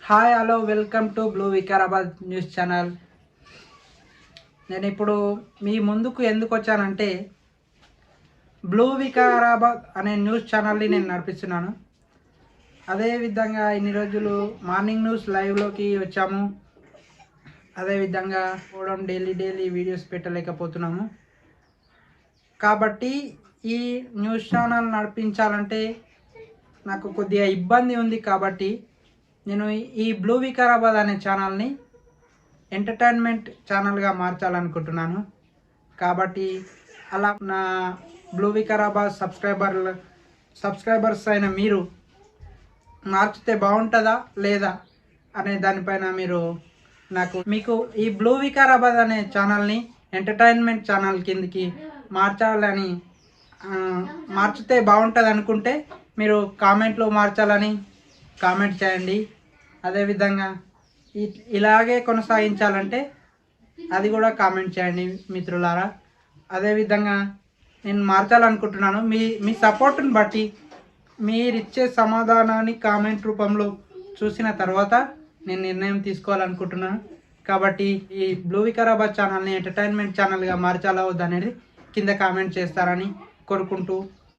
Hi hello welcome to blue Vikarabad news channel. నేను ఇప్పుడు మీ ముందుకు ఎందుకు వచ్చానంటే బ్లూ వికారాబాద్ అనే న్యూస్ ఛానల్ని నేను నడిపిస్తున్నాను. అదేవిధంగా ఇన్ని రోజులు మార్నింగ్ న్యూస్ లైవ్లోకి వచ్చాము. అదేవిధంగా కూడా డైలీ వీడియోస్ పెట్టలేకపోతున్నాము. కాబట్టి ఈ న్యూస్ ఛానల్ నడిపించాలంటే నాకు కొద్దిగా ఇబ్బంది ఉంది. కాబట్టి నేను ఈ బ్లూ వికారాబాద్ అనే ఛానల్ని ఎంటర్టైన్మెంట్ ఛానల్గా మార్చాలనుకుంటున్నాను. కాబట్టి అలా నా బ్లూ వికారాబాద్ సబ్స్క్రైబర్స్ అయిన మీరు మార్చితే బాగుంటుందా లేదా అనే దానిపైన మీకు ఈ బ్లూ వికారాబాద్ అనే ఛానల్ని ఎంటర్టైన్మెంట్ ఛానల్ కిందకి మార్చాలని మార్చితే బాగుంటుంది అనుకుంటే మీరు కామెంట్లో మార్చాలని కామెంట్ చేయండి. అదేవిధంగా ఇలాగే కొనసాగించాలంటే అది కూడా కామెంట్ చేయండి మిత్రులారా. అదేవిధంగా నేను మార్చాలనుకుంటున్నాను. మీ సపోర్ట్ని బట్టి మీరిచ్చే సమాధానాన్ని కామెంట్ రూపంలో చూసిన తర్వాత నేను నిర్ణయం తీసుకోవాలనుకుంటున్నాను. కాబట్టి ఈ బ్లూ వికారాబాద్ ఛానల్ని ఎంటర్టైన్మెంట్ ఛానల్గా మార్చాలా వద్దనేది కింద కామెంట్ చేస్తారని కోరుకుంటూ